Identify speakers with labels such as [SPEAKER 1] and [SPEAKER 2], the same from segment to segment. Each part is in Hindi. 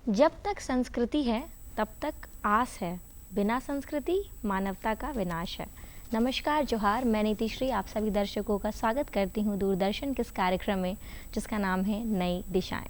[SPEAKER 1] जब तक संस्कृति है तब तक आस है, बिना संस्कृति मानवता का विनाश है। नमस्कार, जोहार, मैं नीतिश्री आप सभी दर्शकों का स्वागत करती हूँ दूरदर्शन के इस कार्यक्रम में जिसका नाम है नई दिशाएं।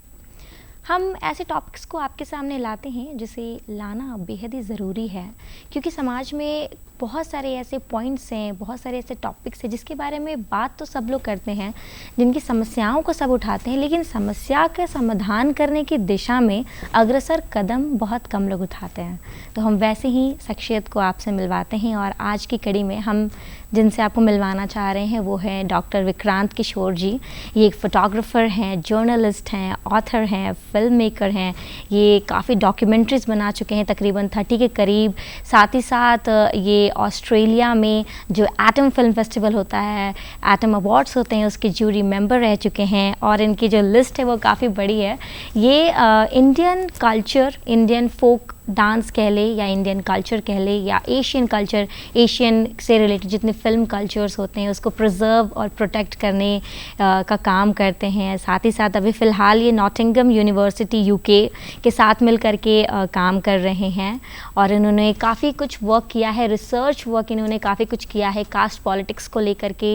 [SPEAKER 1] हम ऐसे टॉपिक्स को आपके सामने लाते हैं जिसे लाना बेहद ही ज़रूरी है, क्योंकि समाज में बहुत सारे ऐसे पॉइंट्स हैं, बहुत सारे ऐसे टॉपिक्स हैं जिसके बारे में बात तो सब लोग करते हैं, जिनकी समस्याओं को सब उठाते हैं, लेकिन समस्या का समाधान करने की दिशा में अग्रसर कदम बहुत कम लोग उठाते हैं। तो हम वैसे ही शख्सियत को आपसे मिलवाते हैं और आज की कड़ी में हम जिनसे आपको मिलवाना चाह रहे हैं वो हैं डॉक्टर विक्रांत किशोर जी। ये एक फ़ोटोग्राफ़र हैं, जर्नलिस्ट हैं, ऑथर हैं, फिल्म मेकर हैं। ये काफ़ी डॉक्यूमेंट्रीज़ बना चुके हैं, तकरीबन 30 के करीब। साथ ही साथ ये ऑस्ट्रेलिया में जो एटम फिल्म फेस्टिवल होता है, एटम अवार्ड्स होते हैं, उसके जूरी मेंबर रह चुके हैं और इनकी जो लिस्ट है वो काफ़ी बड़ी है। ये Indian culture, Indian folk dance कह ले या इंडियन कल्चर कह ले या एशियन कल्चर, एशियन से रिलेटेड जितने फिल्म कल्चर्स होते हैं उसको प्रिजर्व और प्रोटेक्ट करने का काम करते हैं। साथ ही साथ अभी फ़िलहाल ये नॉटिंघम यूनिवर्सिटी यूके के साथ मिल कर के काम कर रहे हैं और इन्होंने काफ़ी कुछ वर्क किया है, रिसर्च वर्क इन्होंने काफ़ी कुछ किया है कास्ट पॉलिटिक्स को लेकर के,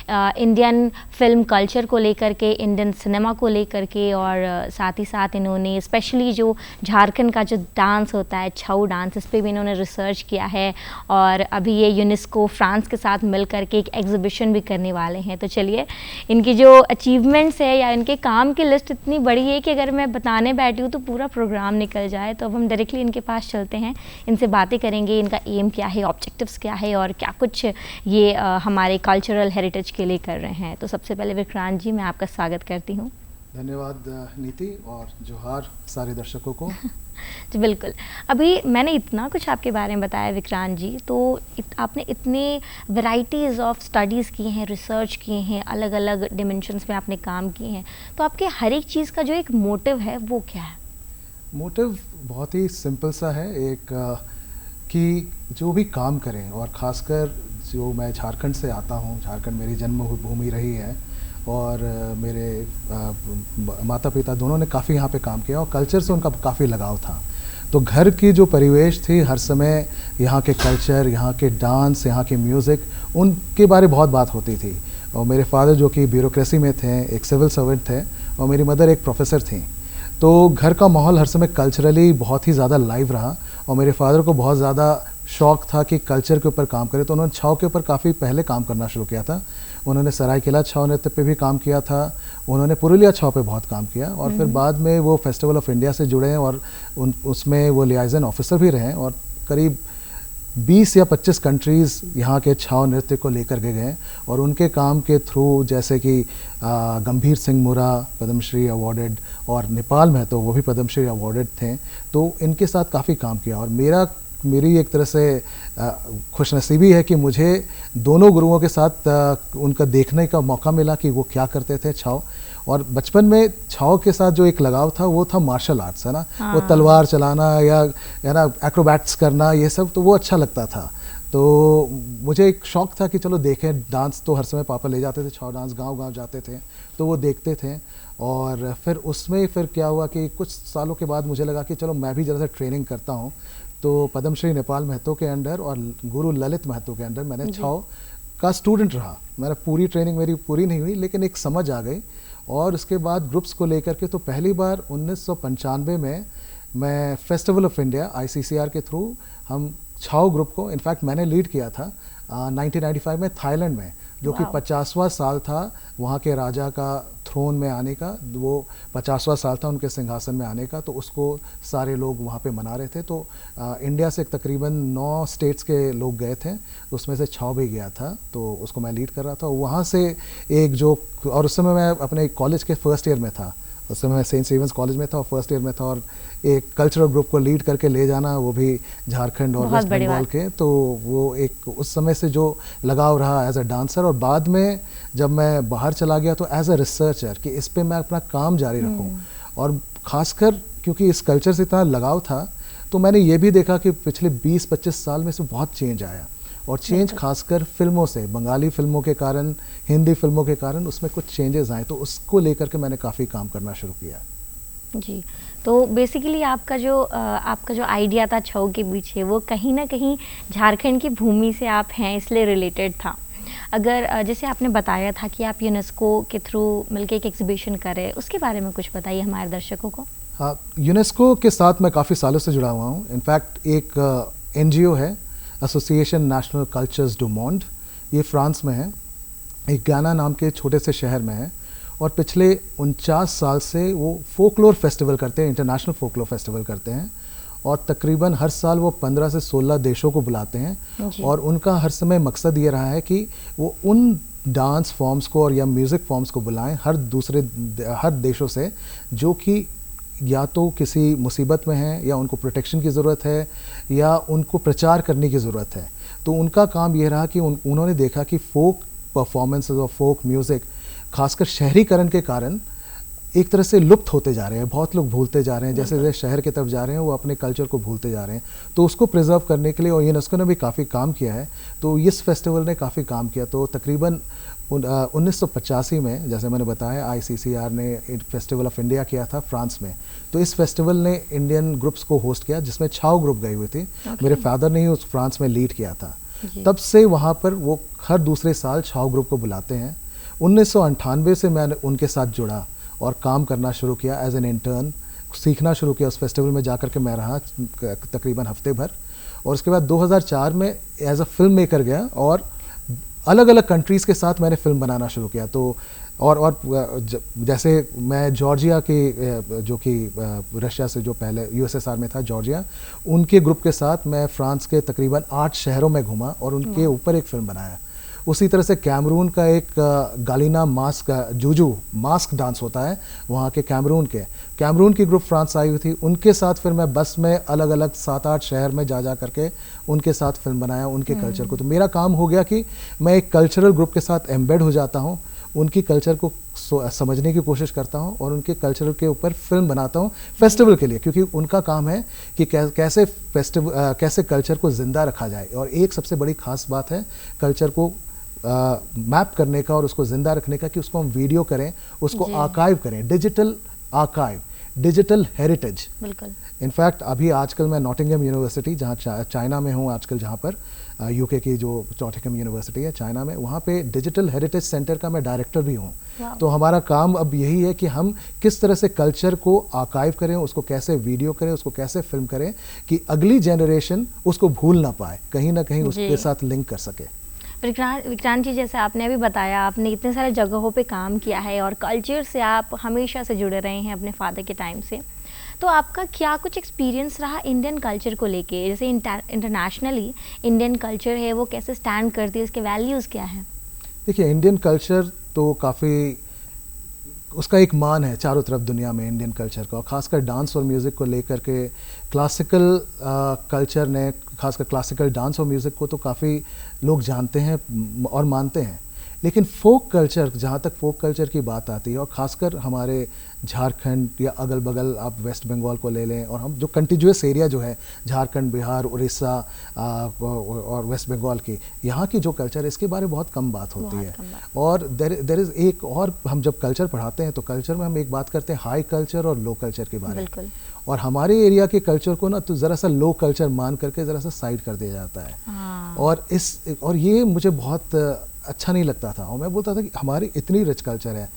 [SPEAKER 1] इंडियन फिल्म कल्चर को लेकर के, इंडियन सिनेमा को लेकर के, और साथ ही साथ इन्होंने स्पेशली जो झारखंड का जो डांस होता है छऊ डांस, इस पे भी इन्होंने रिसर्च किया है और अभी ये यूनेस्को फ्रांस के साथ मिल करके एक एग्जीबिशन भी करने वाले हैं। तो चलिए, इनकी जो अचीवमेंट्स है या इनके काम की लिस्ट इतनी बड़ी है कि अगर मैं बताने बैठी हूँ तो पूरा प्रोग्राम निकल जाए। तो अब हम डायरेक्टली इनके पास चलते हैं, इनसे बातें करेंगे, इनका एम क्या है, ऑब्जेक्टिव्स क्या है और क्या कुछ ये हमारे कल्चरल हेरिटेज के लिए कर रहे हैं। तो सबसे पहले विक्रांत जी, मैं आपका स्वागत करती हूँ।
[SPEAKER 2] धन्यवाद नीति और जोहार सारे दर्शकों को।
[SPEAKER 1] जी बिल्कुल। अभी मैंने इतना कुछ आपके बारे में बताया विक्रांत जी, तो आपने इतने वैराइटीज़ ऑफ स्टडीज़ किए हैं, रिसर्च किए हैं, अलग अलग डिमेंशंस में आपने काम किए हैं, तो आपके हर एक चीज़ का जो एक मोटिव है वो क्या है?
[SPEAKER 2] मोटिव बहुत ही सिंपल सा है, एक कि जो भी काम करें, और ख़ासकर जो मैं झारखंड से आता हूँ, झारखंड मेरी जन्मभूमि रही है और मेरे माता पिता दोनों ने काफ़ी यहाँ पे काम किया और कल्चर से उनका काफ़ी लगाव था। तो घर की जो परिवेश थी, हर समय यहाँ के कल्चर, यहाँ के डांस, यहाँ के म्यूज़िक, उनके बारे बहुत बात होती थी। और मेरे फादर जो कि ब्यूरोक्रेसी में थे, एक सिविल सर्वेंट थे, और मेरी मदर एक प्रोफेसर थी। तो घर का माहौल हर समय कल्चरली बहुत ही ज़्यादा लाइव रहा और मेरे फादर को बहुत ज़्यादा शौक़ था कि कल्चर के ऊपर काम करें। तो उन्होंने छाव के ऊपर काफ़ी पहले काम करना शुरू किया था। उन्होंने सरायकेला छाव नृत्य पे भी काम किया था, उन्होंने पुरुलिया छाव पे बहुत काम किया और फिर बाद में वो फेस्टिवल ऑफ इंडिया से जुड़े हैं और उसमें वो लियाजन ऑफिसर भी रहे और करीब 20 या 25 कंट्रीज़ यहाँ के छाव नृत्य को लेकर के गए और उनके काम के थ्रू, जैसे कि गंभीर सिंह मुरा पद्मश्री अवार्डेड और नेपाल में तो वो भी पद्मश्री अवार्डेड थे। तो इनके साथ काफ़ी काम किया और मेरी एक तरह से खुशनसीबी है कि मुझे दोनों गुरुओं के साथ उनका देखने का मौका मिला कि वो क्या करते थे छाव। और बचपन में छाव के साथ जो एक लगाव था वो था मार्शल आर्ट्स, है ना। हाँ। वो तलवार चलाना या ना एक्रोबैट्स करना, ये सब तो वो अच्छा लगता था। तो मुझे एक शौक़ था कि चलो देखें, डांस तो हर समय पापा ले जाते थे, छाव डांस गांव-गांव जाते थे तो वो देखते थे। और फिर उसमें क्या हुआ कि कुछ सालों के बाद मुझे लगा कि चलो मैं भी ज़रा सा ट्रेनिंग करता हूँ। तो पद्मश्री नेपाल महतो के अंडर और गुरु ललित महतो के अंडर मैंने छाव का स्टूडेंट रहा। मेरा पूरी ट्रेनिंग मेरी पूरी नहीं हुई, लेकिन एक समझ आ गई। और उसके बाद ग्रुप्स को लेकर के तो पहली बार 1995 में मैं फेस्टिवल ऑफ इंडिया ICCR के थ्रू हम छाव ग्रुप को, इनफैक्ट मैंने लीड किया था 1995 में थाईलैंड में, जो कि 50वां साल था वहाँ के राजा का थ्रोन में आने का, वो 50वां साल था उनके सिंहासन में आने का। तो उसको सारे लोग वहाँ पे मना रहे थे। तो इंडिया से तकरीबन 9 स्टेट्स के लोग गए थे, उसमें से छाव भी गया था, तो उसको मैं लीड कर रहा था। वहाँ से एक जो, और उस समय मैं अपने कॉलेज के फर्स्ट ईयर में था, उस समय मैं सेंट स्टीवेंस कॉलेज में था और फर्स्ट ईयर में था, और एक कल्चरल ग्रुप को लीड करके ले जाना, वो भी झारखंड और वेस्ट बंगाल के, तो वो एक उस समय से जो लगाव रहा एज अ डांसर। और बाद में जब मैं बाहर चला गया तो एज अ रिसर्चर कि इस पे मैं अपना काम जारी रखूं। और ख़ासकर क्योंकि इस कल्चर से इतना लगाव था, तो मैंने ये भी देखा कि पिछले 20-25 साल में से बहुत चेंज आया, और चेंज खासकर फिल्मों से, बंगाली फिल्मों के कारण, हिंदी फिल्मों के कारण उसमें कुछ चेंजेस आए, तो उसको लेकर के मैंने काफ़ी काम करना शुरू किया।
[SPEAKER 1] जी, तो बेसिकली आपका जो आइडिया था छऊ के पीछे, वो कहीं न कहीं झारखंड की भूमि से आप हैं इसलिए रिलेटेड था। अगर जैसे आपने बताया था कि आप यूनेस्को के थ्रू मिलके एक एग्ज़िबिशन कर रहे हैं, उसके बारे में कुछ बताइए हमारे दर्शकों को।
[SPEAKER 2] हाँ, यूनेस्को के साथ मैं काफ़ी सालों से जुड़ा हुआ हूँ। इनफैक्ट एक एनजीओ है, एसोसिएशन नेशनल कल्चर्स डू मोंड, ये फ्रांस में है, एक गाना नाम के छोटे से शहर में है, और पिछले 49 साल से वो फोकलोर फेस्टिवल करते हैं, इंटरनेशनल फोकलोर फेस्टिवल करते हैं, और तकरीबन हर साल वो 15 से 16 देशों को बुलाते हैं। और उनका हर समय मकसद ये रहा है कि वो उन डांस फॉर्म्स को और या म्यूज़िक फॉर्म्स को बुलाएं हर देशों से जो कि या तो किसी मुसीबत में हैं, या उनको प्रोटेक्शन की ज़रूरत है, या उनको प्रचार करने की ज़रूरत है। तो उनका काम ये रहा कि उन्होंने देखा कि फोक परफॉर्मेंसेस और फोक म्यूज़िक खासकर शहरीकरण के कारण एक तरह से लुप्त होते जा रहे हैं, बहुत लोग भूलते जा रहे हैं, जैसे जैसे शहर की तरफ जा रहे हैं वो अपने कल्चर को भूलते जा रहे हैं। तो उसको प्रिजर्व करने के लिए, और यूनेस्को ने भी काफ़ी काम किया है, तो इस फेस्टिवल ने काफ़ी काम किया। तो तकरीबन 1985 में, जैसे मैंने बताया, ICCR ने फेस्टिवल ऑफ इंडिया किया था फ्रांस में। तो इस फेस्टिवल ने इंडियन ग्रुप्स को होस्ट किया, जिसमें छाओ ग्रुप गए हुए थे। मेरे फादर ने ही उस फ्रांस में लीड किया था। तब से वहाँ पर वो हर दूसरे साल छाओ ग्रुप को बुलाते हैं। 1998 से मैं उनके साथ जुड़ा और काम करना शुरू किया एज एन इंटर्न, सीखना शुरू किया। उस फेस्टिवल में जाकर के मैं रहा तकरीबन हफ्ते भर, और उसके बाद 2004 में एज अ फिल्म मेकर गया, और अलग अलग कंट्रीज़ के साथ मैंने फिल्म बनाना शुरू किया। तो और जैसे मैं जॉर्जिया के, जो कि रशिया से जो पहले USSR में था, जॉर्जिया, उनके ग्रुप के साथ मैं फ्रांस के तकरीबन 8 शहरों में घूमा और उनके ऊपर एक फ़िल्म बनाया। उसी तरह से कैमरून का एक गालिना जूजू मास्क डांस होता है वहाँ के कैमरून की ग्रुप फ्रांस आई हुई थी, उनके साथ फिर मैं बस में अलग अलग 7-8 शहर में जा करके उनके साथ फिल्म बनाया, उनके कल्चर को। तो मेरा काम हो गया कि मैं एक कल्चरल ग्रुप के साथ एम्बेड हो जाता हूँ, उनकी कल्चर को समझने की कोशिश करता हूँ, और उनके कल्चर के ऊपर फिल्म बनाता हूँ फेस्टिवल के लिए, क्योंकि उनका काम है कि कैसे कल्चर को ज़िंदा रखा जाए। और एक सबसे बड़ी खास बात है कल्चर को मैप करने का और उसको ज़िंदा रखने का, कि उसको हम वीडियो करें, उसको आर्काइव करें, डिजिटल आर्काइव, डिजिटल हेरिटेज।
[SPEAKER 1] बिल्कुल।
[SPEAKER 2] इनफैक्ट अभी आजकल मैं नॉटिंघम यूनिवर्सिटी, जहाँ चाइना में हूँ आजकल, जहाँ पर UK की जो नॉटिंघम यूनिवर्सिटी है चाइना में, वहाँ पे डिजिटल हेरिटेज सेंटर का मैं डायरेक्टर भी हूँ। तो हमारा काम अब यही है कि हम किस तरह से कल्चर को आर्काइव करें, उसको कैसे वीडियो करें, उसको कैसे फिल्म करें कि अगली जनरेशन उसको भूल ना पाए, कहीं ना कहीं उसके साथ लिंक कर सके।
[SPEAKER 1] विक्रांत जी, जैसे आपने अभी बताया, आपने इतने सारे जगहों पे काम किया है और कल्चर से आप हमेशा से जुड़े रहे हैं अपने फादर के टाइम से, तो आपका क्या कुछ एक्सपीरियंस रहा इंडियन कल्चर को लेके? जैसे इंटरनेशनली इंडियन कल्चर है वो कैसे स्टैंड करती है, उसके वैल्यूज़ क्या हैं?
[SPEAKER 2] देखिए, इंडियन कल्चर तो काफ़ी, उसका एक मान है चारों तरफ दुनिया में इंडियन कल्चर का, और ख़ासकर डांस और म्यूज़िक को लेकर के क्लासिकल कल्चर ने, खासकर क्लासिकल डांस और म्यूज़िक को तो काफ़ी लोग जानते हैं और मानते हैं। लेकिन फोक कल्चर, जहाँ तक फोक कल्चर की बात आती है, और ख़ासकर हमारे झारखंड या अगल बगल आप वेस्ट बंगाल को ले लें, और हम जो कंटिन्यूस एरिया जो है झारखंड, बिहार, उड़ीसा और वेस्ट बंगाल की, यहाँ की जो कल्चर है इसके बारे में बहुत कम बात होती है। और देर इज़ एक और, हम जब कल्चर पढ़ाते हैं तो कल्चर में हम एक बात करते हैं हाई कल्चर और लो कल्चर के बारे में, और हमारे एरिया के कल्चर को ना तो ज़रा सा लो कल्चर मान करके ज़रा सा साइड कर दिया जाता है। और ये मुझे बहुत अच्छा नहीं लगता था, और मैं बोलता था कि हमारी इतनी रिच कल्चर है,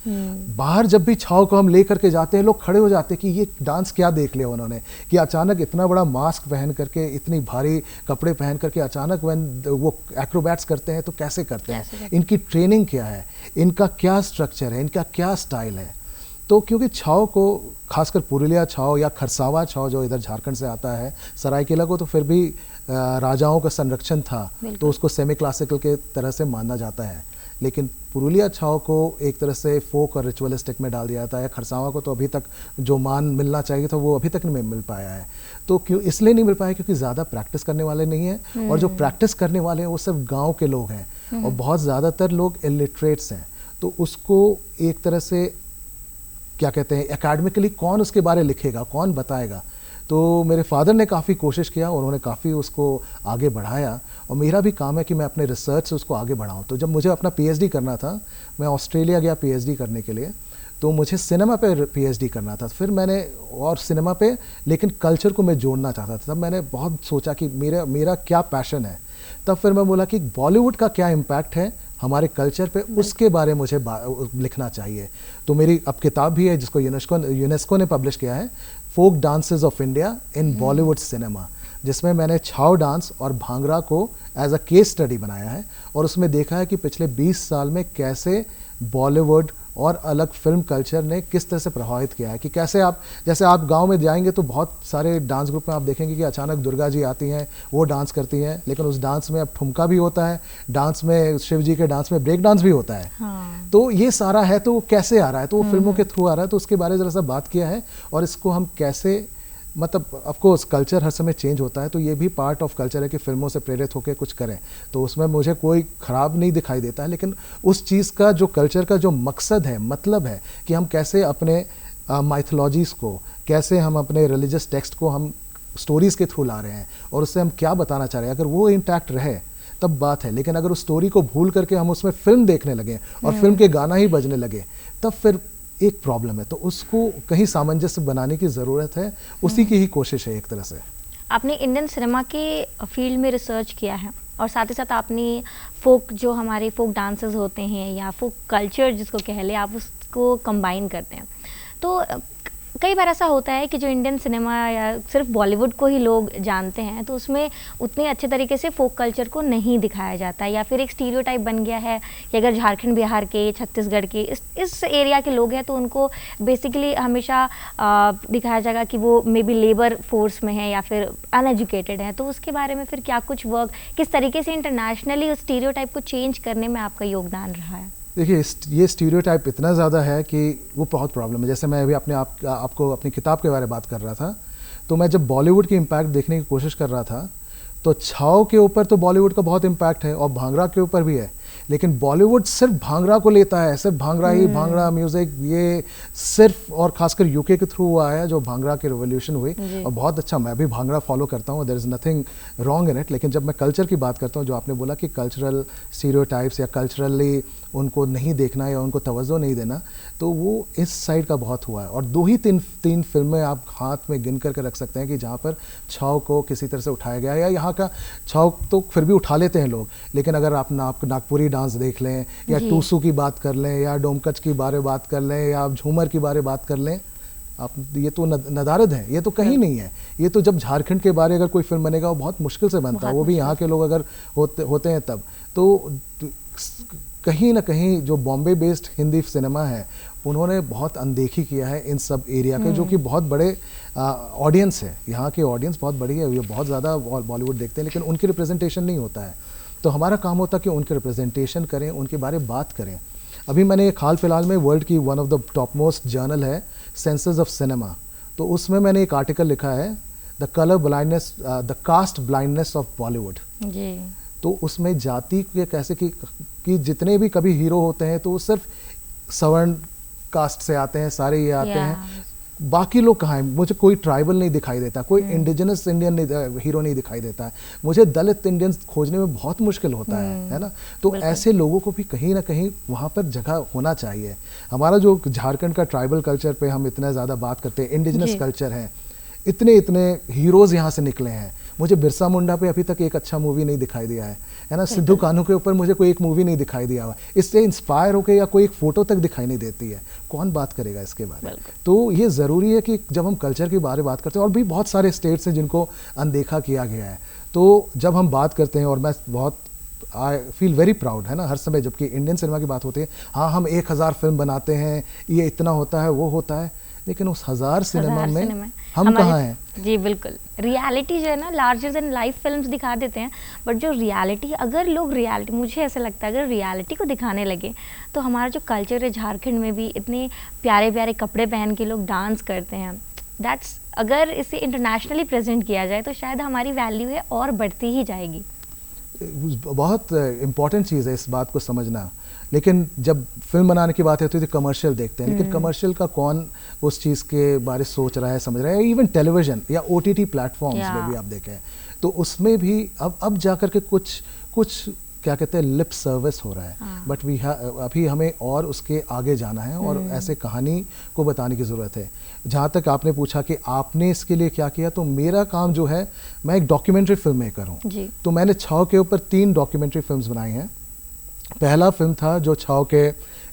[SPEAKER 2] बाहर जब भी छाव को हम ले करके जाते हैं, लोग खड़े हो जाते हैं कि ये डांस क्या देख लिया उन्होंने, कि अचानक इतना बड़ा मास्क पहन करके, इतनी भारी कपड़े पहन करके अचानक वो एक्रोबैट्स करते हैं तो कैसे करते हैं, इनकी ट्रेनिंग क्या है, इनका क्या स्ट्रक्चर है, इनका क्या स्टाइल है। तो क्योंकि छाव को, खासकर पुरुलिया छाव या खरसावा छाव जो इधर झारखंड से आता है, सरायकेला को तो फिर भी राजाओं का संरक्षण था, तो उसको सेमी क्लासिकल के तरह से माना जाता है। लेकिन पुरुलिया छाव को एक तरह से फोक और रिचुअलिस्टिक में डाल दिया जाता है। खरसावा को तो अभी तक जो मान मिलना चाहिए था वो अभी तक नहीं मिल पाया है। तो क्यों इसलिए नहीं मिल पाया? क्योंकि ज़्यादा प्रैक्टिस करने वाले नहीं हैं, और जो प्रैक्टिस करने वाले हैं वो सिर्फ गाँव के लोग हैं, और बहुत ज़्यादातर लोग इलिटरेट्स हैं। तो उसको एक तरह से क्या कहते हैं, एकेडमिकली कौन उसके बारे लिखेगा, कौन बताएगा? तो मेरे फादर ने काफ़ी कोशिश किया, और उन्होंने काफ़ी उसको आगे बढ़ाया, और मेरा भी काम है कि मैं अपने रिसर्च से उसको आगे बढ़ाऊं। तो जब मुझे अपना PhD करना था, मैं ऑस्ट्रेलिया गया PhD करने के लिए। तो मुझे सिनेमा पे पीएचडी करना था। फिर मैंने और सिनेमा पे, लेकिन कल्चर को मैं जोड़ना चाहता था। तब मैंने बहुत सोचा कि मेरा क्या पैशन है। तब फिर मैं बोला कि बॉलीवुड का क्या इम्पैक्ट है हमारे कल्चर पे, उसके बारे में मुझे लिखना चाहिए। तो मेरी अब किताब भी है जिसको यूनेस्को ने पब्लिश किया है, folk dances of India in Bollywood cinema, जिसमें मैंने छाव डांस और भांगड़ा को एज अ केस स्टडी बनाया है और उसमें देखा है कि पिछले 20 साल में कैसे बॉलीवुड और अलग फिल्म कल्चर ने किस तरह से प्रभावित किया है। कि कैसे जैसे आप गांव में जाएंगे तो बहुत सारे डांस ग्रुप में आप देखेंगे कि अचानक दुर्गा जी आती हैं, वो डांस करती हैं, लेकिन उस डांस में अब ठुमका भी होता है, डांस में शिव जी के डांस में ब्रेक डांस भी होता है।
[SPEAKER 1] हाँ।
[SPEAKER 2] तो ये सारा है, तो कैसे आ रहा है, तो वो फिल्मों के थ्रू आ रहा है। तो उसके बारे में ज़रा सा बात किया है और इसको हम कैसे, मतलब ऑफकोर्स कल्चर हर समय चेंज होता है, तो ये भी पार्ट ऑफ कल्चर है कि फिल्मों से प्रेरित होकर कुछ करें। तो उसमें मुझे कोई ख़राब नहीं दिखाई देता है, लेकिन उस चीज़ का जो कल्चर का जो मकसद है, मतलब है कि हम कैसे अपने माइथोलॉजीज़ को, कैसे हम अपने रिलीजियस टेक्स्ट को हम स्टोरीज़ के थ्रू ला रहे हैं और उससे हम क्या बताना चाह रहे हैं, अगर वो इंटैक्ट रहे तब बात है। लेकिन अगर उस स्टोरी को भूल करके हम उसमें फिल्म देखने लगे और फिल्म के गाना ही बजने लगे, तब फिर एक प्रॉब्लम है। तो उसको कहीं सामंजस्य बनाने की ज़रूरत है, उसी की ही कोशिश है एक तरह से।
[SPEAKER 1] आपने इंडियन सिनेमा के फील्ड में रिसर्च किया है और साथ ही साथ आपने फोक, जो हमारे फोक डांसेस होते हैं या फोक कल्चर जिसको कह ले, आप उसको कंबाइन करते हैं। तो कई बार ऐसा होता है कि जो इंडियन सिनेमा या सिर्फ बॉलीवुड को ही लोग जानते हैं, तो उसमें उतने अच्छे तरीके से फोक कल्चर को नहीं दिखाया जाता है, या फिर एक स्टीरियोटाइप बन गया है कि अगर झारखंड, बिहार के, छत्तीसगढ़ के इस एरिया के लोग हैं तो उनको बेसिकली हमेशा दिखाया जाएगा कि वो मे बी लेबर फोर्स में है या फिर अनएजुकेटेड है। तो उसके बारे में फिर क्या कुछ वर्क, किस तरीके से इंटरनेशनली उस स्टीरियोटाइप को चेंज करने में आपका योगदान रहा है?
[SPEAKER 2] देखिए, ये स्टीरियोटाइप इतना ज़्यादा है कि वो बहुत प्रॉब्लम है। जैसे मैं अभी आपको अपनी किताब के बारे में बात कर रहा था, तो मैं जब बॉलीवुड की इम्पैक्ट देखने की कोशिश कर रहा था, तो छाव के ऊपर तो बॉलीवुड का बहुत इम्पैक्ट है और भांगड़ा के ऊपर भी है, लेकिन बॉलीवुड सिर्फ भांगड़ा को लेता है, सिर्फ भांगड़ा ही, भांगड़ा म्यूज़िक, ये सिर्फ और खासकर यूके के थ्रू हुआ है जो भांगड़ा की रिवोल्यूशन हुई। और बहुत अच्छा, मैं भी भांगड़ा फॉलो करता हूँ, there is nothing wrong in it. लेकिन जब मैं कल्चर की बात करता हूँ, जो आपने बोला कि कल्चरल स्टीरियोटाइप्स या कल्चरली उनको नहीं देखना या उनको तवज्जो नहीं देना, तो वो इस साइड का बहुत हुआ है। और दो ही तीन फिल्में आप हाथ में गिन करके रख सकते हैं कि जहाँ पर छाव को किसी तरह से उठाया गया, या यहाँ का छाव तो फिर भी उठा लेते हैं लोग, लेकिन अगर आप नागपुरी डांस देख लें या टूसू की बात कर लें या डोमकच की बारे बात कर लें या आप झूमर की बारे बात कर लें, आप ये तो नदारद है, ये तो कहीं नहीं है। ये तो जब झारखंड के बारे अगर कोई फिल्म बनेगा वो बहुत मुश्किल से बनता है, वो भी यहाँ के लोग अगर होते हैं तब। तो कहीं ना कहीं जो बॉम्बे बेस्ड हिंदी सिनेमा है, उन्होंने बहुत अनदेखी किया है इन सब एरिया के, जो कि बहुत बड़े ऑडियंस है, यहाँ की ऑडियंस बहुत बड़ी है, ये बहुत ज़्यादा बॉलीवुड देखते हैं, लेकिन उनकी रिप्रेजेंटेशन नहीं होता है। तो हमारा काम होता है कि उनके रिप्रेजेंटेशन करें, उनके बारे में बात करें। अभी मैंने एक हाल फिलहाल में वर्ल्ड की one of the top most journal है सेंसस ऑफ सिनेमा, तो उसमें मैंने एक आर्टिकल लिखा है the colour blindness, the caste blindness of Bollywood. तो उसमें जाति के कैसे कि जितने भी कभी हीरो होते हैं तो वो सिर्फ सवर्ण कास्ट से आते हैं, सारे ये आते हैं, बाकी लोग कहाँ हैं? मुझे कोई ट्राइबल नहीं दिखाई देता, कोई इंडिजिनस इंडियन हीरो नहीं दिखाई देता है, मुझे दलित इंडियंस खोजने में बहुत मुश्किल होता है ना। तो ऐसे लोगों को भी कहीं ना कहीं वहाँ पर जगह होना चाहिए। हमारा जो झारखंड का ट्राइबल कल्चर पे हम इतना ज़्यादा बात करते हैं, इंडिजिनस कल्चर है, इतने हीरोज़ यहाँ से निकले हैं। मुझे बिरसा मुंडा पे अभी तक एक अच्छा मूवी नहीं दिखाई दिया है ना। सिद्धू कान्हू के ऊपर मुझे कोई एक मूवी नहीं दिखाई दिया हुआ, इससे इंस्पायर होकर या कोई एक फ़ोटो तक दिखाई नहीं देती है। कौन बात करेगा इसके बारे में? तो ये ज़रूरी है कि जब हम कल्चर के बारे में बात करते हैं, और भी बहुत सारे स्टेट्स हैं जिनको अनदेखा किया गया है, तो जब हम बात करते हैं, और मैं बहुत आई फील वेरी प्राउड है ना हर समय, जबकि इंडियन सिनेमा की बात होती है, हाँ हम 1000 फिल्म बनाते हैं, ये इतना होता है, वो होता है, लेकिन उस 1000 सिनेमा में हम कहाँ हैं?
[SPEAKER 1] जी बिल्कुल, रियलिटी जो है ना, लार्जर देन लाइफ फिल्म्स दिखा देते हैं, बट जो रियलिटी, अगर लोग रियलिटी, मुझे ऐसा लगता है अगर रियलिटी को दिखाने लगे तो हमारा जो कल्चर है, झारखंड में भी इतने प्यारे प्यारे कपड़े पहन के लोग डांस करते हैं, दैट्स, अगर इसे इंटरनेशनली प्रेजेंट किया जाए तो शायद हमारी वैल्यू है और बढ़ती ही जाएगी।
[SPEAKER 2] बहुत इम्पॉर्टेंट चीज़ है इस बात को समझना। लेकिन जब फिल्म बनाने की बात होती है तो कमर्शियल देखते हैं, लेकिन कमर्शियल का कौन उस चीज़ के बारे सोच रहा है, समझ रहा है? इवन टेलीविज़न या OTT प्लेटफॉर्म्स में भी आप देखें तो उसमें भी अब जा कर के कुछ क्या कहते हैं लिप सर्विस हो रहा है, बट अभी हमें और उसके आगे जाना है और ऐसे कहानी को बताने की ज़रूरत है। जहाँ तक आपने पूछा कि आपने इसके लिए क्या किया, तो मेरा काम जो है, मैं एक डॉक्यूमेंट्री फिल्म मेकर हूँ। तो मैंने छाव के ऊपर 3 डॉक्यूमेंट्री फिल्म्स बनाई हैं। पहला फिल्म था जो छाव के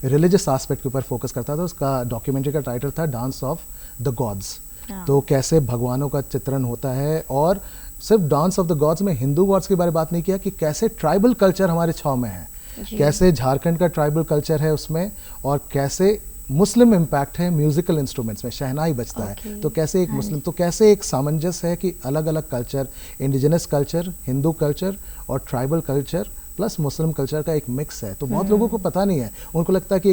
[SPEAKER 2] रिलीजियस एस्पेक्ट के ऊपर फोकस करता था, उसका डॉक्यूमेंट्री का टाइटल था डांस ऑफ द गॉड्स। तो कैसे भगवानों का चित्रण होता है, और सिर्फ डांस ऑफ द गॉड्स में हिंदू गॉड्स के बारे में बात नहीं किया कि कैसे ट्राइबल कल्चर हमारे छाव में है, कैसे झारखंड का ट्राइबल कल्चर है उसमें, और कैसे मुस्लिम इम्पैक्ट है म्यूजिकल इंस्ट्रूमेंट्स में, शहनाई बजता है, तो कैसे एक मुस्लिम, तो कैसे एक सामंजस्य है कि अलग अलग culture, indigenous culture, Hindu culture और tribal culture plus Muslim culture का एक मिक्स है। तो बहुत लोगों को पता नहीं है, उनको लगता है कि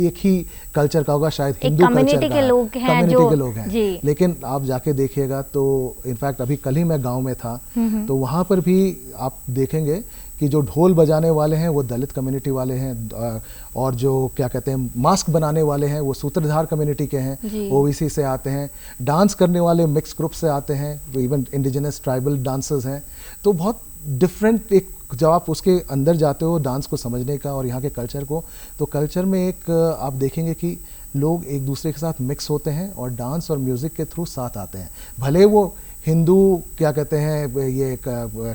[SPEAKER 2] एक ही कल्चर का होगा, शायद हिंदू कल्चर का, कम्युनिटी के लोग हैं। लेकिन आप जाके देखिएगा तो इनफैक्ट अभी कल ही मैं गांव में था, तो वहाँ पर भी आप देखेंगे कि जो ढोल बजाने वाले हैं वो दलित कम्युनिटी वाले हैं, और जो क्या कहते हैं मास्क बनाने वाले हैं वो सूत्रधार कम्युनिटी के हैं, ओबीसी से आते हैं। डांस करने वाले मिक्स ग्रुप से आते हैं, इवन इंडिजिनस ट्राइबल डांसर्स हैं। तो बहुत डिफरेंट, एक जब आप उसके अंदर जाते हो डांस को समझने का और यहाँ के कल्चर को, तो कल्चर में एक आप देखेंगे कि लोग एक दूसरे के साथ मिक्स होते हैं और डांस और म्यूज़िक के थ्रू साथ आते हैं। भले वो हिंदू क्या कहते हैं ये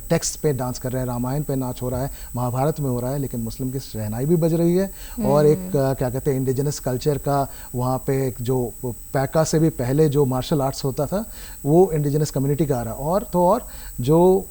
[SPEAKER 2] टेक्स्ट पे डांस कर रहे हैं, रामायण पे नाच हो रहा है, महाभारत में हो रहा है, लेकिन मुस्लिम की शहनाई भी बज रही है, और एक क्या कहते हैं इंडिजिनस कल्चर का वहाँ पे जो पैका से भी पहले जो मार्शल आर्ट्स होता था वो इंडिजिनस कम्युनिटी का आ रहा, और जो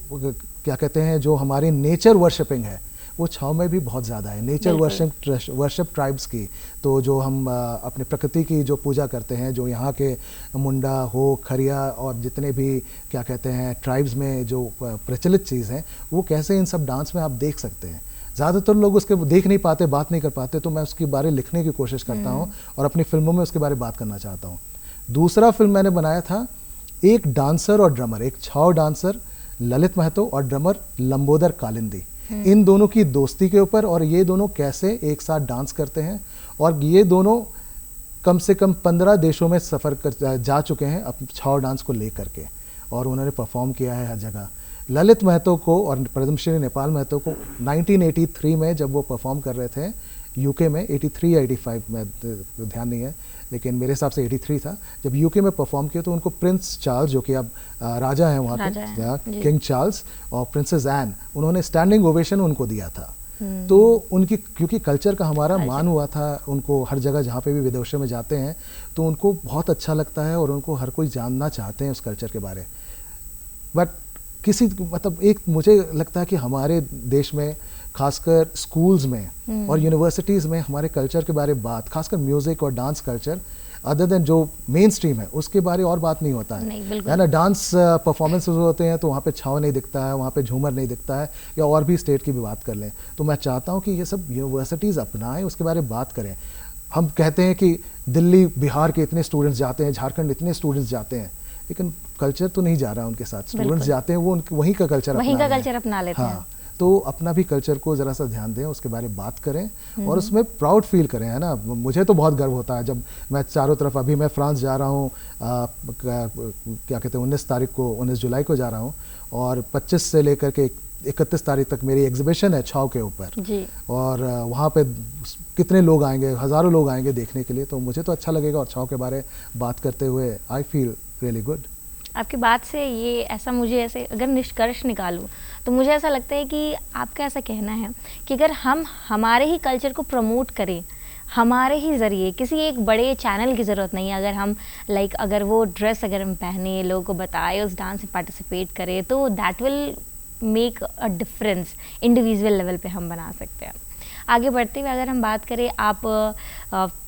[SPEAKER 2] क्या कहते हैं जो हमारी नेचर वर्शिपिंग है वो छाव में भी बहुत ज़्यादा है, नेचर वर्शिप ट्राइब्स की। तो जो हम अपने प्रकृति की जो पूजा करते हैं, जो यहाँ के मुंडा हो, खरिया और जितने भी क्या कहते हैं ट्राइब्स में जो प्रचलित चीज़ हैं, वो कैसे इन सब डांस में आप देख सकते हैं। ज़्यादातर लोग उसके देख नहीं पाते, बात नहीं कर पाते, तो मैं उसके बारे लिखने की कोशिश करता हूँ और अपनी फिल्मों में उसके बारे में बात करना चाहता हूँ। दूसरा फिल्म मैंने बनाया था एक डांसर और ड्रमर, एक छाव डांसर ललित महतो और ड्रमर लंबोदर कालिंदी, इन दोनों की दोस्ती के ऊपर, और ये दोनों कैसे एक साथ डांस करते हैं, और ये दोनों कम से कम 15 देशों में सफ़र कर जा चुके हैं अब छाव डांस को लेकर के, और उन्होंने परफॉर्म किया है हर जगह। ललित महतो को और पद्मश्री नेपाल महतो को 1983 में जब वो परफॉर्म कर रहे थे यूके में, 83 या 85 में ध्यान नहीं है, लेकिन मेरे हिसाब से 83 था, जब यूके में परफॉर्म किया, तो उनको प्रिंस चार्ल्स, जो कि अब राजा हैं वहाँ के, किंग चार्ल्स और प्रिंसेस एन, उन्होंने स्टैंडिंग ओवेशन उनको दिया था। तो उनकी क्योंकि कल्चर का हमारा मान हुआ था, उनको हर जगह जहाँ पे भी विदेशों में जाते हैं तो उनको बहुत अच्छा लगता है और उनको हर कोई जानना चाहते हैं उस कल्चर के बारे। बट किसी मतलब एक मुझे लगता है कि हमारे देश में खासकर स्कूल्स में और यूनिवर्सिटीज़ में हमारे कल्चर के बारे बात, खासकर म्यूज़िक और डांस कल्चर अदर देन जो मेन स्ट्रीम है उसके बारे और बात नहीं होता है ना। डांस परफॉर्मेंसेज होते हैं तो वहाँ पे छाव नहीं दिखता है, वहाँ पे झूमर नहीं दिखता है, या और भी स्टेट की भी बात कर लें। तो मैं चाहता हूँ कि ये सब यूनिवर्सिटीज़ अपनाएं, उसके बारे में बात करें। हम कहते हैं कि दिल्ली बिहार के इतने स्टूडेंट्स जाते हैं, झारखंड इतने स्टूडेंट्स जाते हैं, लेकिन कल्चर तो नहीं जा रहा है उनके साथ। स्टूडेंट्स जाते हैं वो वहीं का कल्चर
[SPEAKER 1] अपना लेते हैं।
[SPEAKER 2] हाँ, तो अपना भी कल्चर को ज़रा सा ध्यान दें, उसके बारे में बात करें और उसमें प्राउड फील करें, है ना। मुझे तो बहुत गर्व होता है जब मैं चारों तरफ, अभी मैं फ्रांस जा रहा हूँ, क्या कहते हैं 19 जुलाई को जा रहा हूँ, और 25 से लेकर के 31 तारीख तक मेरी एग्जीबिशन है छाव के ऊपर, और वहाँ पे कितने लोग आएंगे, हज़ारों लोग आएंगे देखने के लिए। तो मुझे तो अच्छा लगेगा, और छाव के बारे बात करते हुए आई फील रियली गुड।
[SPEAKER 1] आपकी बात से ये ऐसा, मुझे ऐसे अगर निष्कर्ष निकालूं तो मुझे ऐसा लगता है कि आपका ऐसा कहना है कि अगर हम हमारे ही कल्चर को प्रमोट करें, हमारे ही ज़रिए, किसी एक बड़े चैनल की ज़रूरत नहीं है, अगर हम अगर वो ड्रेस अगर हम पहने, लोगों को बताए, उस डांस में पार्टिसिपेट करें, तो that will make a difference, individual level पे हम बना सकते हैं। आगे बढ़ते हुए अगर हम बात करें, आप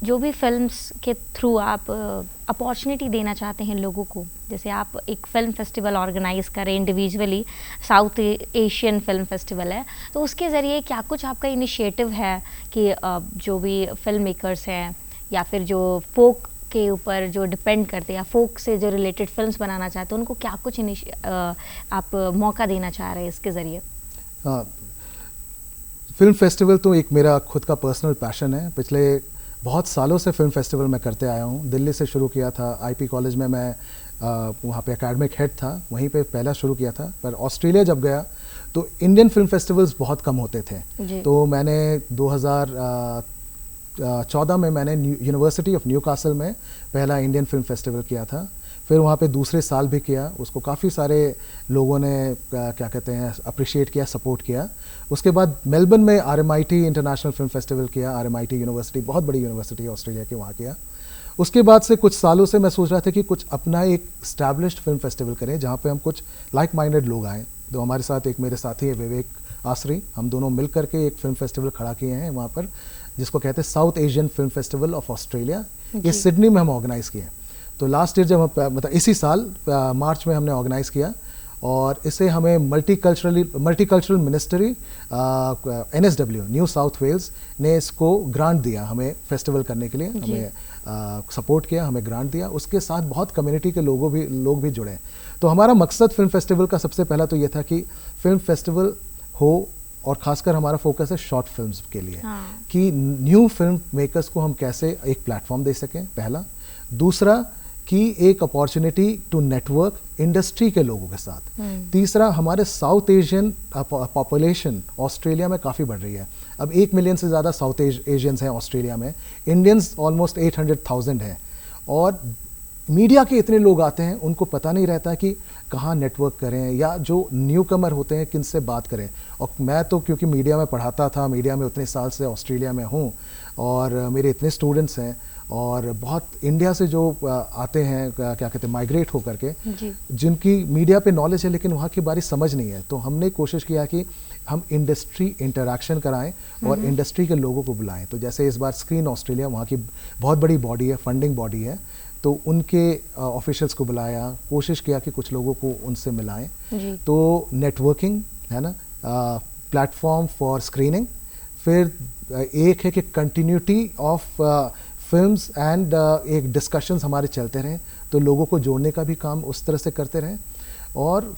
[SPEAKER 1] जो भी फिल्म्स के थ्रू आप अपॉर्चुनिटी देना चाहते हैं लोगों को, जैसे आप एक फ़िल्म फेस्टिवल ऑर्गेनाइज़ करें individually, south Asian film festival है, तो उसके ज़रिए क्या कुछ आपका इनिशिएटिव है कि जो भी फिल्म मेकर्स हैं या फिर जो फोक के ऊपर जो डिपेंड करते हैं या फोक से जो रिलेटेड फिल्म्स बनाना चाहते हैं, उनको क्या कुछ आप मौका देना चाह रहे हैं इसके ज़रिए?
[SPEAKER 2] फिल्म फेस्टिवल तो एक मेरा खुद का पर्सनल पैशन है। पिछले बहुत सालों से फिल्म फेस्टिवल मैं करते आया हूँ। दिल्ली से शुरू किया था, आईपी कॉलेज में मैं वहाँ पे एकेडमिक हेड था, वहीं पे पहला शुरू किया था। पर ऑस्ट्रेलिया जब गया तो इंडियन फिल्म फेस्टिवल्स बहुत कम होते थे। तो मैंने 2014 में मैंने यूनिवर्सिटी ऑफ न्यूकासल में पहला इंडियन फिल्म फेस्टिवल किया था। फिर वहाँ पे दूसरे साल भी किया, उसको काफ़ी सारे लोगों ने क्या कहते हैं अप्रिशिएट किया, सपोर्ट किया। उसके बाद मेलबर्न में RMIT इंटरनेशनल फिल्म फेस्टिवल किया, RMIT यूनिवर्सिटी बहुत बड़ी यूनिवर्सिटी है ऑस्ट्रेलिया की, वहाँ किया। उसके बाद से कुछ सालों से मैं सोच रहा था कि कुछ अपना एक स्टैब्लिश्ड फिल्म फेस्टिवल करें जहाँ पे हम कुछ लाइक माइंडेड लोग आएँ। तो हमारे साथ एक मेरे साथी है विवेक आसरी, हम दोनों मिल करके एक फिल्म फेस्टिवल खड़ा किए हैं वहाँ पर, जिसको कहते हैं south Asian film festival of Australia. ये सिडनी में हम ऑर्गेनाइज़ किए। तो लास्ट ईयर जब हम मतलब इसी साल मार्च में हमने ऑर्गेनाइज़ किया, और इसे हमें multicultural ministry NSW New South Wales ने इसको ग्रांट दिया हमें फेस्टिवल करने के लिए, हमें सपोर्ट किया, हमें ग्रांट दिया। उसके साथ बहुत कम्युनिटी के लोग भी जुड़े। तो हमारा मकसद फिल्म फेस्टिवल का सबसे पहला तो ये था कि फिल्म फेस्टिवल हो, और ख़ासकर हमारा फोकस है शॉर्ट फिल्म्स के लिए, कि न्यू फिल्म मेकर्स को हम कैसे एक प्लेटफॉर्म दे सकें, पहला। दूसरा कि एक अपॉर्चुनिटी टू नेटवर्क इंडस्ट्री के लोगों के साथ। तीसरा, हमारे साउथ एशियन पॉपुलेशन ऑस्ट्रेलिया में काफ़ी बढ़ रही है। अब 1 मिलियन से ज़्यादा साउथ एशियंस हैं ऑस्ट्रेलिया में, इंडियंस ऑलमोस्ट 800,000 हैं, और मीडिया के इतने लोग आते हैं, उनको पता नहीं रहता कि कहाँ नेटवर्क करें, या जो न्यू कमर होते हैं किन से बात करें। और मैं तो क्योंकि मीडिया में पढ़ाता था, मीडिया में उतने साल से ऑस्ट्रेलिया में हूँ, और मेरे इतने स्टूडेंट्स हैं, और बहुत इंडिया से जो आते हैं क्या कहते हैं माइग्रेट होकर के, जिनकी मीडिया पे नॉलेज है लेकिन वहाँ की बारी समझ नहीं है। तो हमने कोशिश किया कि हम इंडस्ट्री इंटरेक्शन कराएं और इंडस्ट्री के लोगों को बुलाएं। तो जैसे इस बार स्क्रीन ऑस्ट्रेलिया, वहाँ की बहुत बड़ी बॉडी है, फंडिंग बॉडी है, तो उनके ऑफिशियल्स को बुलाया, कोशिश किया कि कुछ लोगों को उनसे मिलाएं। तो नेटवर्किंग है ना, प्लेटफॉर्म फॉर स्क्रीनिंग। फिर एक है कि कंटिन्यूटी ऑफ फिल्म्स एंड एक डिस्कशंस हमारे चलते रहें, तो लोगों को जोड़ने का भी काम उस तरह से करते रहें। और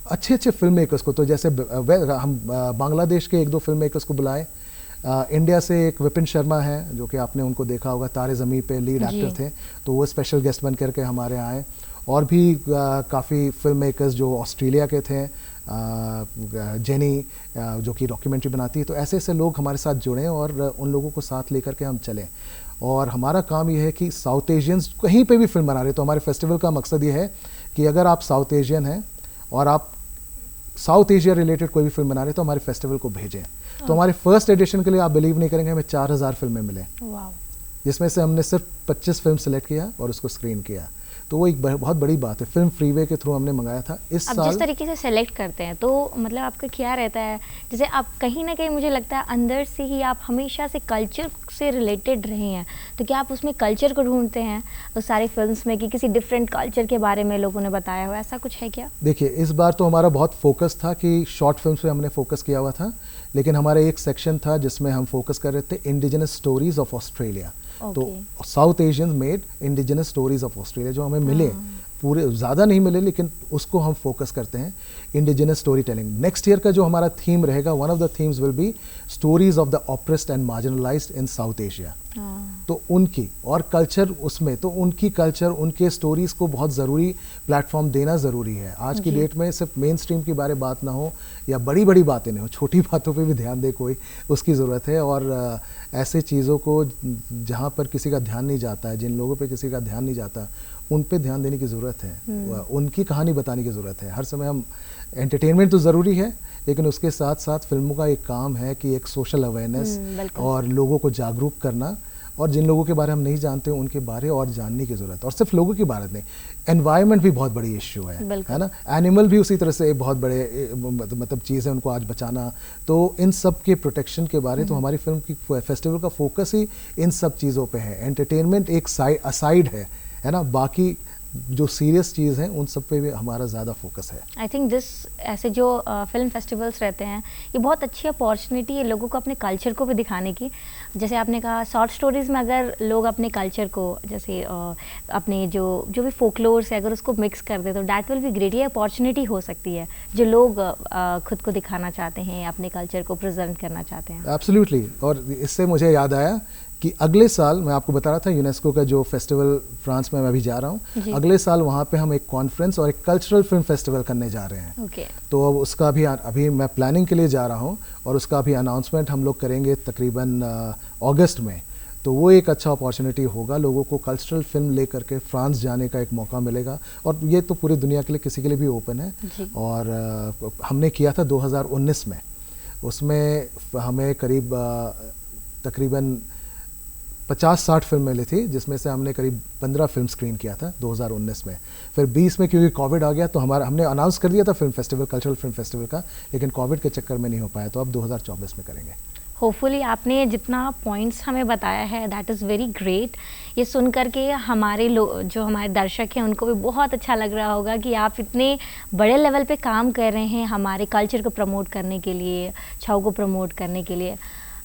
[SPEAKER 2] अच्छे फिल्म मेकर्स को, तो जैसे हम बांग्लादेश के 1-2 फिल्म मेकर्स को बुलाए, इंडिया से एक विपिन शर्मा है जो कि आपने उनको देखा होगा, तारे ज़मीं पे लीड एक्टर थे, तो वो स्पेशल गेस्ट बन करके हमारे आए। और भी काफ़ी फिल्म मेकर्स जो ऑस्ट्रेलिया के थे, जेनी जो कि डॉक्यूमेंट्री बनाती है। तो ऐसे ऐसे लोग हमारे साथ जुड़े और उन लोगों को साथ लेकर के हम चलें। और हमारा काम ये है कि साउथ एशियंस कहीं पे भी फिल्म बना रहे, तो हमारे फेस्टिवल का मकसद ये है कि अगर आप साउथ एशियन हैं और आप साउथ एशिया रिलेटेड कोई भी फिल्म बना रहे तो हमारे फेस्टिवल को भेजें। तो हमारे फर्स्ट एडिशन के लिए आप बिलीव नहीं करेंगे, हमें 4000 फिल्में मिले, जिसमें से हमने सिर्फ 25 फिल्म सेलेक्ट किया और उसको स्क्रीन किया। तो वो एक बहुत बड़ी बात है। फिल्म फ्रीवे के थ्रू हमने मंगाया था इस साल।
[SPEAKER 1] जिस तरीके से सेलेक्ट करते हैं, तो मतलब आपका क्या रहता है, जैसे आप कहीं ना कहीं मुझे लगता है अंदर से ही आप हमेशा से कल्चर से रिलेटेड रहे हैं, तो क्या आप उसमें कल्चर को ढूंढते हैं उस सारी फिल्म्स में, कि किसी डिफरेंट कल्चर के बारे में लोगों ने बताया हो, ऐसा कुछ है क्या?
[SPEAKER 2] देखिए, इस बार तो हमारा बहुत फोकस था कि शॉर्ट फिल्म पे हमने फोकस किया हुआ था, लेकिन हमारा एक सेक्शन था जिसमें हम फोकस कर रहे थे इंडिजिनस स्टोरीज ऑफ ऑस्ट्रेलिया। तो south Asian made indigenous stories of Australia जो हमें मिले, पूरे ज़्यादा नहीं मिले, लेकिन उसको हम फोकस करते हैं, indigenous story telling. Next year का जो हमारा थीम रहेगा, one of the themes will be stories of the oppressed and marginalised in south Asia. तो उनकी और कल्चर उसमें, तो उनकी कल्चर, उनके स्टोरीज को बहुत ज़रूरी प्लेटफॉर्म देना ज़रूरी है। आज की डेट में सिर्फ मेन स्ट्रीम की बारे बात ना हो या बड़ी बड़ी बातें नहीं हो, छोटी बातों पे भी ध्यान दे कोई, उसकी ज़रूरत है। और ऐसे चीज़ों को जहाँ पर किसी का ध्यान नहीं जाता है, जिन लोगों पे किसी का ध्यान नहीं जाता, उन पे ध्यान देने की ज़रूरत है, उनकी कहानी बताने की ज़रूरत है। हर समय हम एंटरटेनमेंट तो ज़रूरी है, लेकिन उसके साथ साथ फिल्मों का एक काम है कि एक सोशल अवेयरनेस और लोगों को जागरूक करना, और जिन लोगों के बारे हम नहीं जानते उनके बारे और जानने की ज़रूरत है। और सिर्फ लोगों की बात नहीं, एनवायरनमेंट भी बहुत बड़ी इश्यू है ना, एनिमल भी उसी तरह से एक बहुत बड़े मतलब चीज़ है, उनको आज बचाना। तो इन सब के प्रोटेक्शन के बारे, तो हमारी फिल्म की फेस्टिवल का फोकस ही इन सब चीज़ों पे है। एंटरटेनमेंट एक असाइड है ना, बाकी जो सीरियस चीज़ हैं उन सब पे भी हमारा ज़्यादा फोकस है।
[SPEAKER 1] आई थिंक दिस ऐसे जो फिल्म फेस्टिवल्स रहते हैं, ये बहुत अच्छी अपॉर्चुनिटी है लोगों को अपने कल्चर को भी दिखाने की। जैसे आपने कहा शॉर्ट स्टोरीज़ में अगर लोग अपने कल्चर को, जैसे अपने जो भी फोकलोर्स है, अगर उसको मिक्स कर दे तो डैट विल बी ग्रेट। ये अपॉर्चुनिटी हो सकती है जो लोग खुद को दिखाना चाहते हैं, अपने कल्चर को प्रेजेंट करना चाहते हैं।
[SPEAKER 2] एब्सोल्युटली। और इससे मुझे याद आया कि अगले साल मैं आपको बता रहा था यूनेस्को का जो फेस्टिवल फ्रांस में मैं अभी जा रहा हूँ, अगले साल वहाँ पे हम एक कॉन्फ्रेंस और एक कल्चरल फिल्म फेस्टिवल करने जा रहे हैं। तो अब उसका भी अभी मैं प्लानिंग के लिए जा रहा हूँ और उसका भी अनाउंसमेंट हम लोग करेंगे तकरीबन अगस्त में। तो वो एक अच्छा अपॉर्चुनिटी होगा, लोगों को कल्चरल फिल्म लेकर के फ्रांस जाने का एक मौका मिलेगा और ये तो पूरी दुनिया के लिए किसी के लिए भी ओपन है। और हमने किया था 2019 में, उसमें हमें करीब तकरीबन 50-60 फिल्म मिली थी, जिसमें से हमने करीब 15 फिल्म स्क्रीन किया था 2019 में। फिर 20 में क्योंकि कोविड आ गया तो हमने अनाउंस कर दिया था film festival, cultural film festival का, लेकिन कोविड के चक्कर में नहीं हो पाया, तो अब 2024 में करेंगे।
[SPEAKER 1] होपफुली आपने जितना पॉइंट्स हमें बताया है दैट इज़ वेरी ग्रेट। ये सुन करके हमारे जो हमारे दर्शक हैं उनको भी बहुत अच्छा लग रहा होगा कि आप इतने बड़े लेवल पे काम कर रहे हैं हमारे कल्चर को प्रमोट करने के लिए, छाऊ को प्रमोट करने के लिए।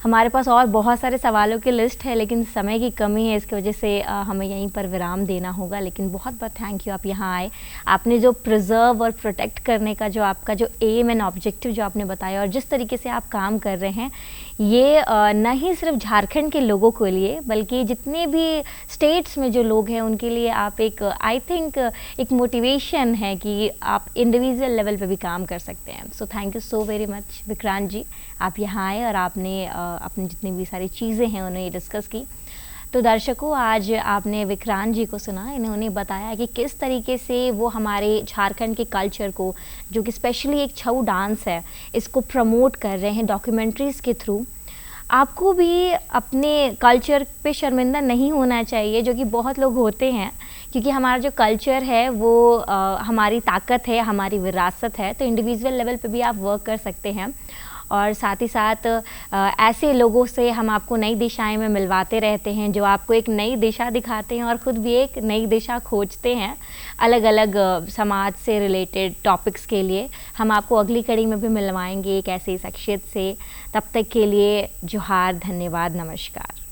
[SPEAKER 1] हमारे पास और बहुत सारे सवालों की लिस्ट है, लेकिन समय की कमी है, इसकी वजह से हमें यहीं पर विराम देना होगा। लेकिन बहुत बहुत थैंक यू, आप यहाँ आए, आपने जो प्रिजर्व और प्रोटेक्ट करने का जो आपका जो एम एंड ऑब्जेक्टिव जो आपने बताया और जिस तरीके से आप काम कर रहे हैं, ये न ही सिर्फ झारखंड के लोगों के लिए बल्कि जितने भी स्टेट्स में जो लोग हैं उनके लिए आप एक आई थिंक एक मोटिवेशन है कि आप इंडिविजुअल लेवल पे भी काम कर सकते हैं। So thank you so very much Vikrant ji, आप यहाँ आए और आपने अपनी जितनी भी सारी चीज़ें हैं उन्हें डिस्कस की। तो दर्शकों, आज आपने विक्रांत जी को सुना, इन्होंने बताया कि किस तरीके से वो हमारे झारखंड के कल्चर को, जो कि स्पेशली एक छऊ डांस है, इसको प्रमोट कर रहे हैं डॉक्यूमेंट्रीज़ के थ्रू। आपको भी अपने कल्चर पे शर्मिंदा नहीं होना चाहिए, जो कि बहुत लोग होते हैं, क्योंकि हमारा जो कल्चर है वो हमारी ताकत है, हमारी विरासत है। तो इंडिविजुअल लेवल पे भी आप वर्क कर सकते हैं और साथ ही साथ ऐसे लोगों से हम आपको नई दिशाएं में मिलवाते रहते हैं जो आपको एक नई दिशा दिखाते हैं और ख़ुद भी एक नई दिशा खोजते हैं अलग अलग समाज से रिलेटेड टॉपिक्स के लिए। हम आपको अगली कड़ी में भी मिलवाएंगे एक ऐसी शख्सियत से। तब तक के लिए जोहार, धन्यवाद, नमस्कार।